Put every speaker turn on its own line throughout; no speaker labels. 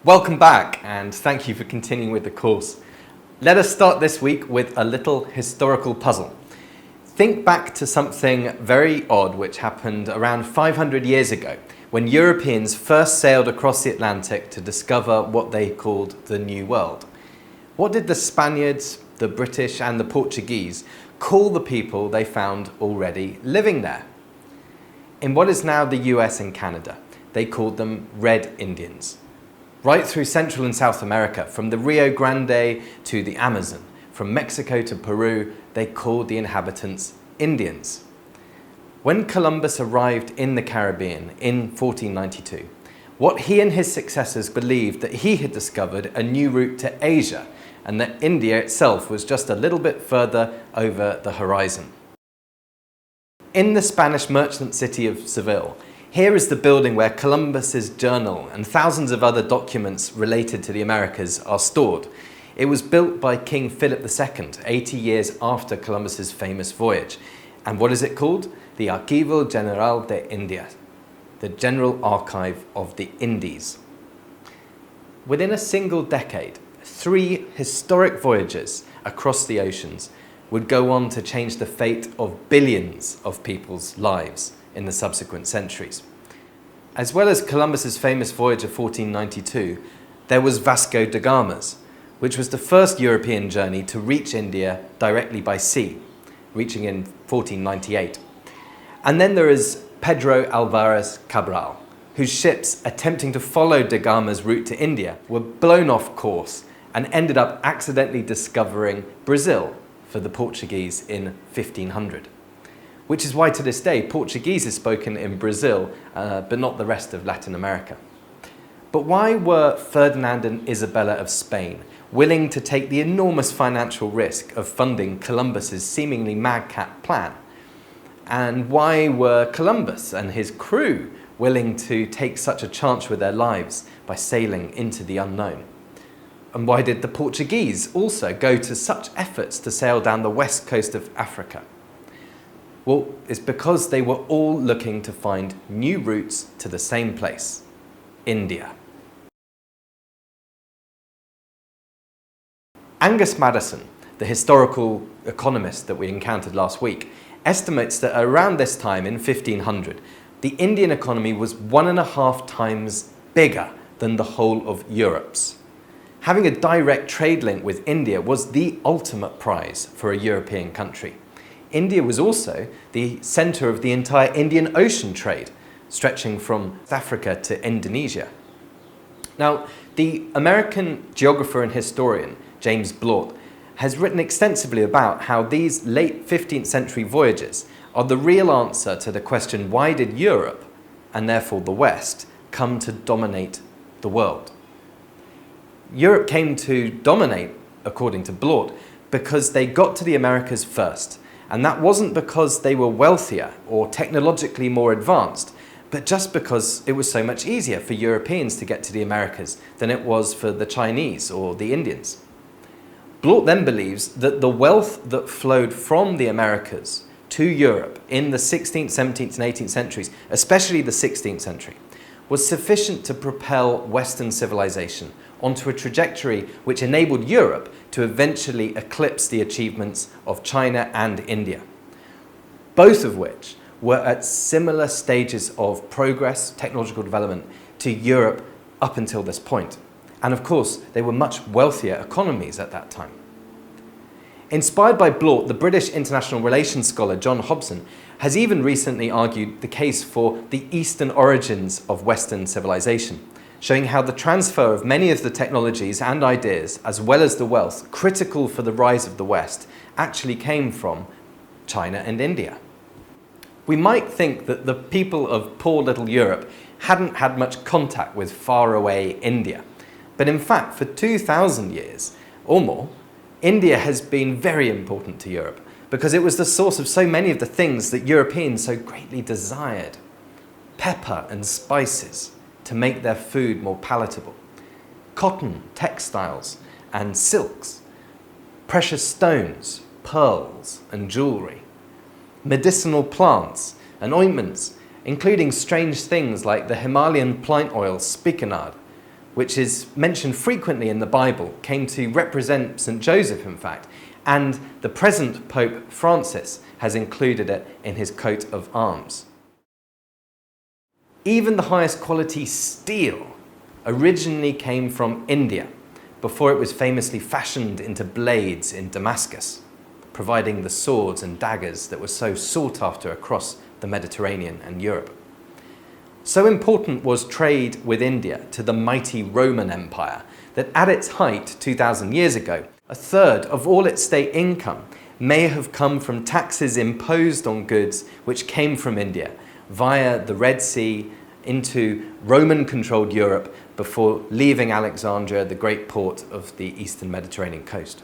Welcome back, and thank you for continuing with the course. Let us start this week with a little historical puzzle. Think back to something very odd which happened around 500 years ago, when Europeans first sailed across the Atlantic to discover what they called the New World. What did the Spaniards, the British, and the Portuguese call the people they found already living there? In what is now the US and Canada, they called them Red Indians. Right through Central and South America, from the Rio Grande to the Amazon, from Mexico to Peru, they called the inhabitants Indians. When Columbus arrived in the Caribbean in 1492, what he and his successors believed that he had discovered a new route to Asia, and that India itself was just a little bit further over the horizon. In the Spanish merchant city of Seville, here is the building where Columbus's journal and thousands of other documents related to the Americas are stored. It was built by King Philip II, 80 years after Columbus's famous voyage. And what is it called? The Archivo General de Indias, the General Archive of the Indies. Within a single decade, 3 historic voyages across the oceans would go on to change the fate of billions of people's lives in the subsequent centuries. As well as Columbus's famous voyage of 1492, there was Vasco da Gama's, which was the first European journey to reach India directly by sea, reaching in 1498. And then there is Pedro Alvarez Cabral, whose ships attempting to follow da Gama's route to India were blown off course and ended up accidentally discovering Brazil for the Portuguese in 1500. Which is why to this day Portuguese is spoken in Brazil, but not the rest of Latin America. But why were Ferdinand and Isabella of Spain willing to take the enormous financial risk of funding Columbus's seemingly madcap plan? And why were Columbus and his crew willing to take such a chance with their lives by sailing into the unknown? And why did the Portuguese also go to such efforts to sail down the west coast of Africa? Well, it's because they were all looking to find new routes to the same place, India. Angus Maddison, the historical economist that we encountered last week, estimates that around this time in 1500, the Indian economy was 1.5 times bigger than the whole of Europe's. Having a direct trade link with India was the ultimate prize for a European country. India was also the centre of the entire Indian Ocean trade, stretching from Africa to Indonesia. Now, the American geographer and historian James Blort has written extensively about how these late 15th century voyages are the real answer to the question, why did Europe, and therefore the West, come to dominate the world? Europe came to dominate, according to Blort, because they got to the Americas first. And that wasn't because they were wealthier or technologically more advanced, but just because it was so much easier for Europeans to get to the Americas than it was for the Chinese or the Indians. Blort then believes that the wealth that flowed from the Americas to Europe in the 16th, 17th, and 18th centuries, especially the 16th century, was sufficient to propel Western civilization onto a trajectory which enabled Europe to eventually eclipse the achievements of China and India, both of which were at similar stages of progress, technological development, to Europe up until this point. And of course, they were much wealthier economies at that time. Inspired by Blort, the British international relations scholar John Hobson has even recently argued the case for the Eastern origins of Western civilization, showing how the transfer of many of the technologies and ideas, as well as the wealth critical for the rise of the West, actually came from China and India. We might think that the people of poor little Europe hadn't had much contact with faraway India, but in fact, for 2,000 years or more, India has been very important to Europe because it was the source of so many of the things that Europeans so greatly desired. Pepper and spices to make their food more palatable, cotton, textiles, and silks, precious stones, pearls, and jewelry, medicinal plants and ointments, including strange things like the Himalayan plant oil spikenard, which is mentioned frequently in the Bible, came to represent St. Joseph, in fact, and the present Pope Francis has included it in his coat of arms. Even the highest quality steel originally came from India, before it was famously fashioned into blades in Damascus, providing the swords and daggers that were so sought after across the Mediterranean and Europe. So important was trade with India to the mighty Roman Empire that at its height 2,000 years ago, a third of all its state income may have come from taxes imposed on goods which came from India via the Red Sea into Roman-controlled Europe before leaving Alexandria, the great port of the eastern Mediterranean coast.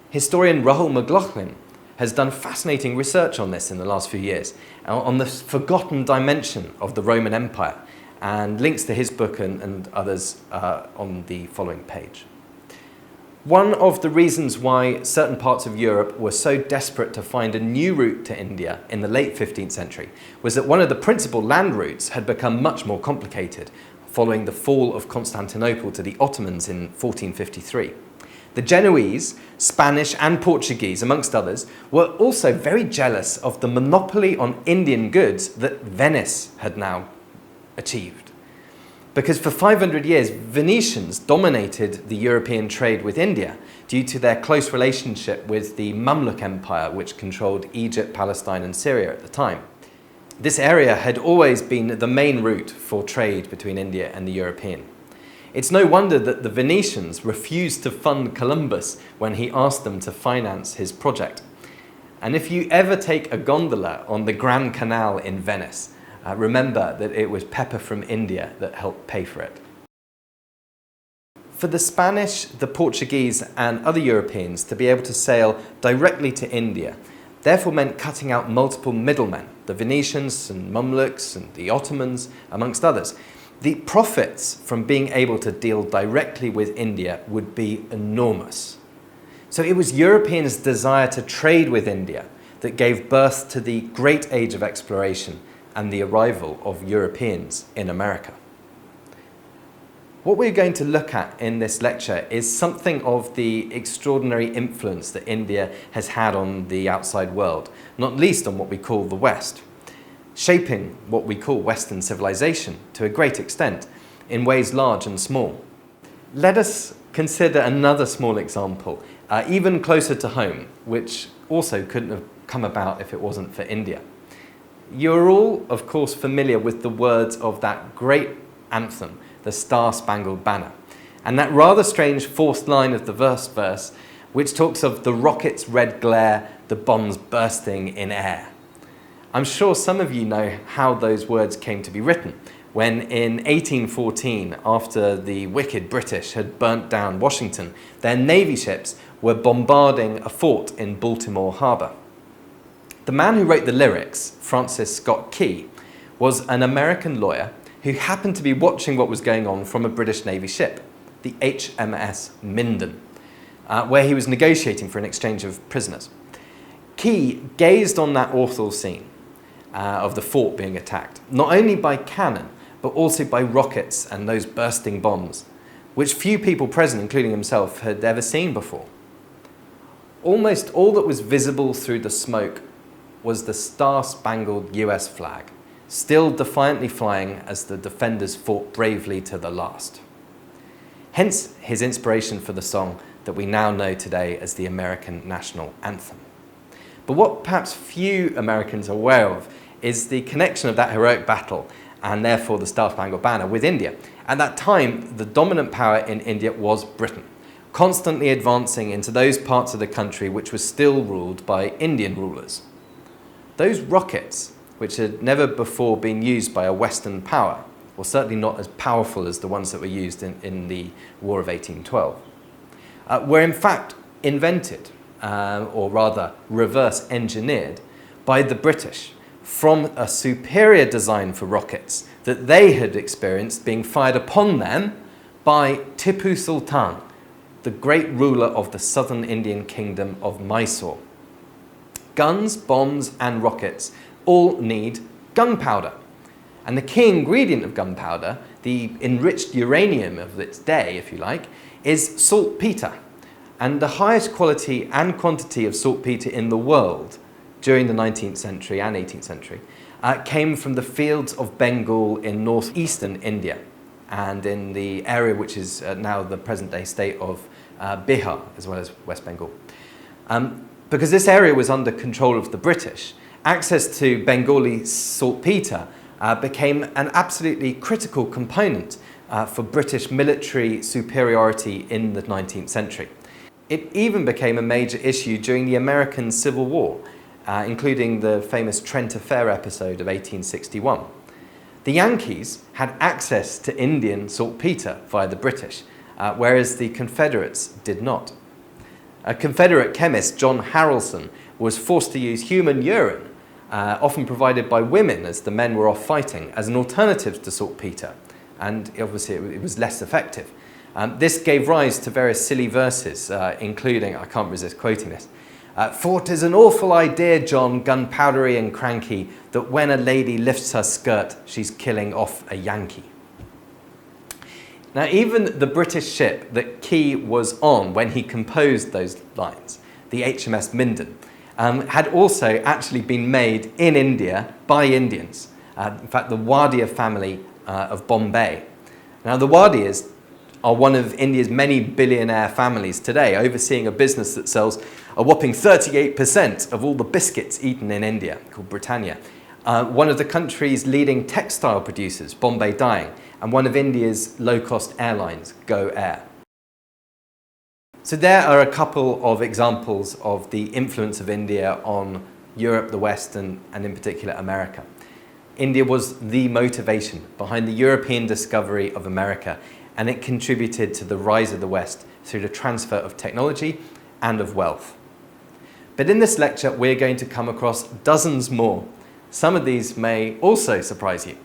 Historian Rahul McLaughlin has done fascinating research on this in the last few years, on the forgotten dimension of the Roman Empire, and links to his book and others on the following page. One of the reasons why certain parts of Europe were so desperate to find a new route to India in the late 15th century was that one of the principal land routes had become much more complicated following the fall of Constantinople to the Ottomans in 1453. The Genoese, Spanish and Portuguese, amongst others, were also very jealous of the monopoly on Indian goods that Venice had now achieved. Because for 500 years, Venetians dominated the European trade with India due to their close relationship with the Mamluk Empire, which controlled Egypt, Palestine and Syria at the time. This area had always been the main route for trade between India and the European. It's no wonder that the Venetians refused to fund Columbus when he asked them to finance his project. And if you ever take a gondola on the Grand Canal in Venice, remember that it was pepper from India that helped pay for it. For the Spanish, the Portuguese and other Europeans to be able to sail directly to India therefore meant cutting out multiple middlemen, the Venetians and Mamluks and the Ottomans, amongst others. The profits from being able to deal directly with India would be enormous. So it was Europeans' desire to trade with India that gave birth to the great age of exploration and the arrival of Europeans in America. What we're going to look at in this lecture is something of the extraordinary influence that India has had on the outside world, not least on what we call the West, shaping what we call Western civilization to a great extent, in ways large and small. Let us consider another small example, even closer to home, which also couldn't have come about if it wasn't for India. You're all, of course, familiar with the words of that great anthem, the Star-Spangled Banner, and that rather strange fourth line of the verse, which talks of the rocket's red glare, the bombs bursting in air. I'm sure some of you know how those words came to be written, when in 1814, after the wicked British had burnt down Washington, their Navy ships were bombarding a fort in Baltimore Harbor. The man who wrote the lyrics, Francis Scott Key, was an American lawyer who happened to be watching what was going on from a British Navy ship, the HMS Minden, where he was negotiating for an exchange of prisoners. Key gazed on that awful scene of the fort being attacked, not only by cannon, but also by rockets and those bursting bombs, which few people present, including himself, had ever seen before. Almost all that was visible through the smoke was the star-spangled US flag, still defiantly flying as the defenders fought bravely to the last. Hence his inspiration for the song that we now know today as the American national anthem. But what perhaps few Americans are aware of is the connection of that heroic battle and therefore the Star-Spangled Banner with India. At that time, the dominant power in India was Britain, constantly advancing into those parts of the country which were still ruled by Indian rulers. Those rockets, which had never before been used by a Western power, or certainly not as powerful as the ones that were used in the War of 1812, were in fact invented, or rather reverse engineered, by the British from a superior design for rockets that they had experienced being fired upon them by Tipu Sultan, the great ruler of the southern Indian kingdom of Mysore. Guns, bombs and rockets all need gunpowder. And the key ingredient of gunpowder, the enriched uranium of its day, if you like, is saltpeter. And the highest quality and quantity of saltpeter in the world during the 19th century and 18th century came from the fields of Bengal in northeastern India and in the area which is now the present-day state of Bihar, as well as West Bengal. Because this area was under control of the British, access to Bengali saltpeter became an absolutely critical component for British military superiority in the 19th century. It even became a major issue during the American Civil War, including the famous Trent Affair episode of 1861. The Yankees had access to Indian saltpeter via the British, whereas the Confederates did not. A Confederate chemist, John Harrelson, was forced to use human urine, often provided by women as the men were off fighting, as an alternative to saltpeter, and obviously it was less effective. This gave rise to various silly verses, including, I can't resist quoting this, "For 'tis an awful idea, John, gunpowdery and cranky, that when a lady lifts her skirt, she's killing off a Yankee." Now, even the British ship that Key was on when he composed those lines, the HMS Minden, had also actually been made in India by Indians. In fact, the Wadia family of Bombay. Now, the Wadias are one of India's many billionaire families today, overseeing a business that sells a whopping 38% of all the biscuits eaten in India, called Britannia. One of the country's leading textile producers, Bombay Dyeing, and one of India's low-cost airlines, Go Air. So there are a couple of examples of the influence of India on Europe, the West, and in particular America. India was the motivation behind the European discovery of America, and it contributed to the rise of the West through the transfer of technology and of wealth. But in this lecture, we're going to come across dozens more. Some of these may also surprise you.